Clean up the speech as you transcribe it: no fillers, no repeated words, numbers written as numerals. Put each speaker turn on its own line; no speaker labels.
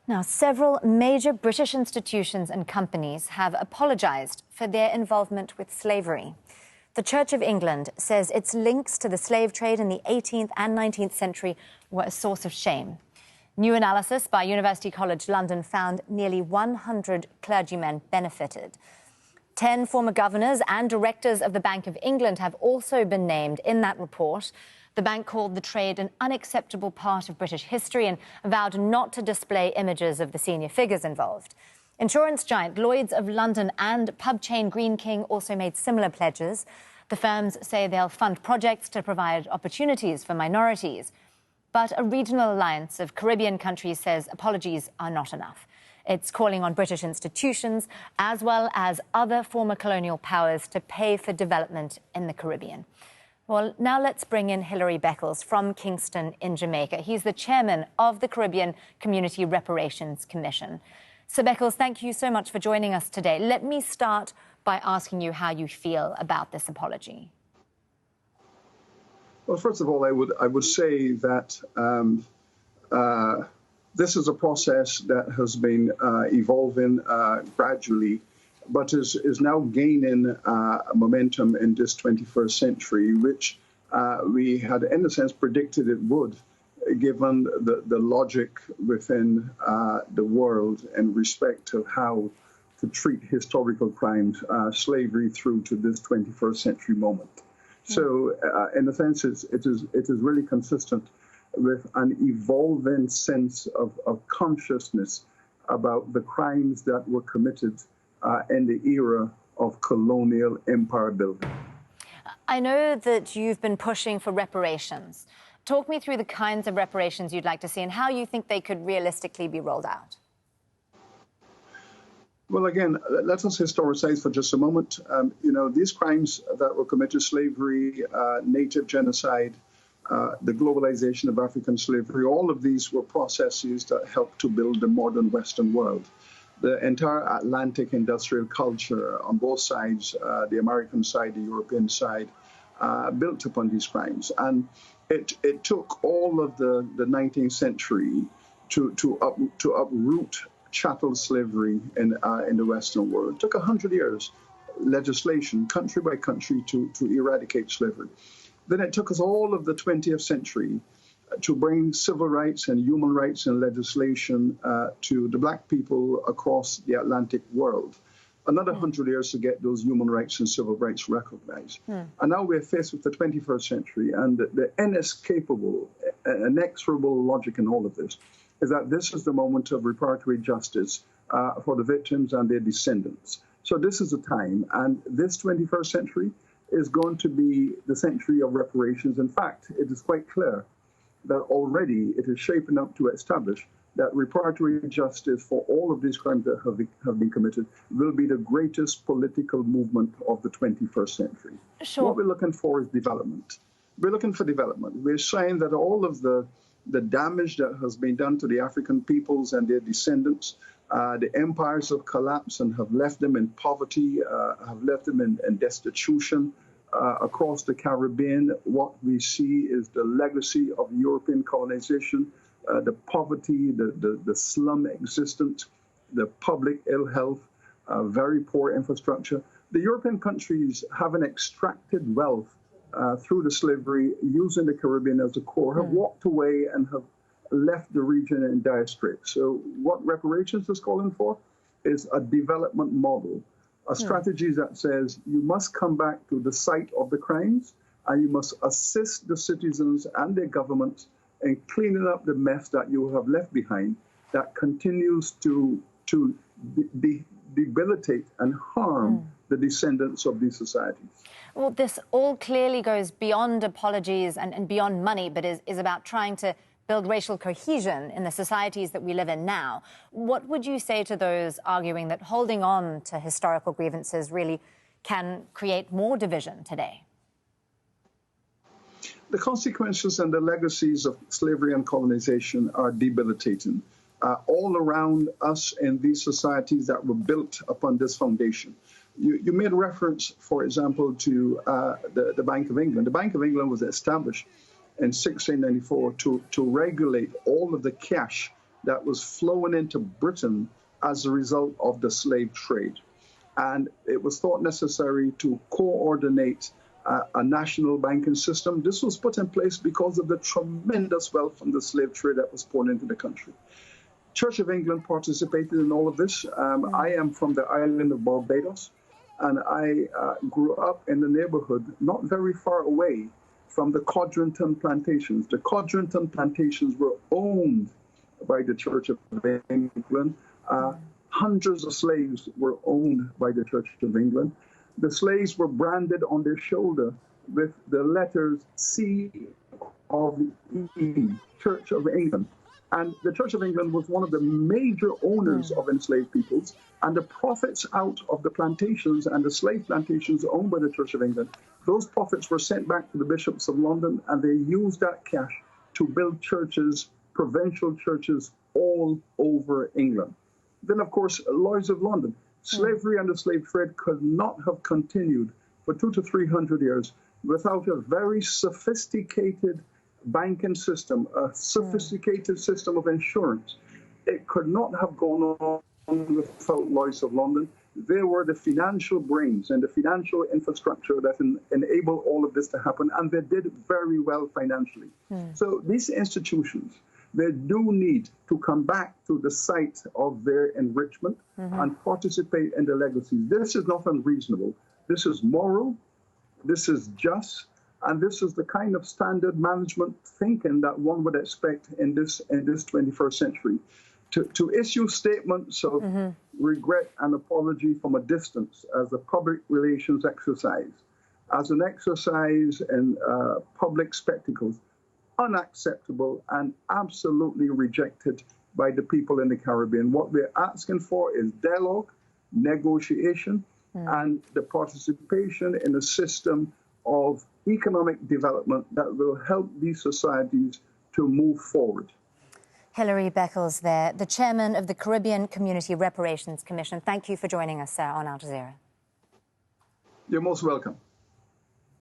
Now, several major British institutions and companies have apologised for their involvement with slavery. The Church of England says its links to the slave trade in the 18th and 19th century were a source of shame. New analysis by University College London found nearly 100 clergymen benefited. 10 former governors and directors of the Bank of England have also been named in that report. The bank called the trade an unacceptable part of British history and vowed not to display images of the senior figures involved. Insurance giant Lloyd's of London and pub chain Greene King also made similar pledges. The firms say they'll fund projects to provide opportunities for minorities. But a regional alliance of Caribbean countries says apologies are not enough. It's calling on British institutions, as well as other former colonial powers, to pay for development in the Caribbean. Well, now let's bring in Hilary Beckles from Kingston in Jamaica. He's the chairman of the Caribbean Community Reparations Commission. So, Beckles, thank you so much for joining us today. Let me start by asking you how you feel about this apology.
Well, first of all, I would say that this is a process that has been evolving gradually, but is now gaining momentum in this 21st century, which we had, in a sense, predicted it would, given the logic within the world in respect to how to treat historical crimes, slavery through to this 21st century moment. So, in a sense, it is really consistent with an evolving sense of consciousness about the crimes that were committed in the era of colonial empire building.
I know that you've been pushing for reparations. Talk me through the kinds of reparations you'd like to see and how you think they could realistically be rolled out.
Well, again, let us historicize for just a moment. These crimes that were committed, slavery, native genocide, the globalization of African slavery, all of these were processes that helped to build the modern Western world. The entire Atlantic industrial culture on both sides, the American side, the European side, built upon these crimes. And it took all of the 19th century to uproot chattel slavery in the Western world. It took 100 years, legislation, country by country, to eradicate slavery. Then it took us all of the 20th century to bring civil rights and human rights and legislation to the black people across the Atlantic world. Another 100 years to get those human rights and civil rights recognized. And now we're faced with the 21st century, and the inescapable, inexorable logic in all of this is that this is the moment of reparatory justice for the victims and their descendants. So this is the time, and this 21st century is going to be the century of reparations. In fact, it is quite clear that already it is shaping up to establish that reparatory justice for all of these crimes that have been committed will be the greatest political movement of the 21st century.
Sure.
What we're looking for is development. We're looking for development. We're saying that all of the damage that has been done to the African peoples and their descendants, the empires have collapsed and have left them in poverty, have left them in destitution. Across the Caribbean, what we see is the legacy of European colonization, the poverty, the slum existence, the public ill health, very poor infrastructure. The European countries having extracted wealth through the slavery, using the Caribbean as a core, have walked away and have left the region in dire straits. So what reparations is calling for is a development model, a strategy that says you must come back to the site of the crimes and you must assist the citizens and their governments in cleaning up the mess that you have left behind that continues to debilitate and harm the descendants of these societies.
Well, this all clearly goes beyond apologies and beyond money, but is about trying to build racial cohesion in the societies that we live in now. What would you say to those arguing that holding on to historical grievances really can create more division today?
The consequences and the legacies of slavery and colonization are debilitating all around us in these societies that were built upon this foundation. You made reference, for example, to the Bank of England. The Bank of England was established in 1694 to regulate all of the cash that was flowing into Britain as a result of the slave trade. And it was thought necessary to coordinate a national banking system. This was put in place because of the tremendous wealth from the slave trade that was poured into the country. Church of England participated in all of this. I am from the island of Barbados, and I grew up in the neighborhood not very far away from the Codrington plantations. The Codrington plantations were owned by the Church of England. Hundreds of slaves were owned by the Church of England. The slaves were branded on their shoulder with the letters C of E, Church of England. And the Church of England was one of the major owners of enslaved peoples. And the profits out of the plantations and the slave plantations owned by the Church of England, those profits were sent back to the bishops of London, and they used that cash to build churches, provincial churches all over England. Then, of course, Lloyd's of London. Slavery and the slave trade could not have continued for 200 to 300 years without a very sophisticated banking system, a sophisticated system of insurance. It could not have gone on without Lloyd's of London. They were the financial brains and the financial infrastructure that enabled all of this to happen, and they did very well financially. So these institutions, they do need to come back to the site of their enrichment and participate in the legacies. This is not unreasonable. This is moral, this is just, and this is the kind of standard management thinking that one would expect in this 21st century. To issue statements of regret and apology from a distance as a public relations exercise, as an exercise in public spectacles, unacceptable and absolutely rejected by the people in the Caribbean. What we're asking for is dialogue, negotiation, and the participation in a system of economic development that will help these societies to move forward.
Hilary Beckles there, the chairman of the Caribbean Community Reparations Commission. Thank you for joining us, sir, on Al Jazeera.
You're most welcome.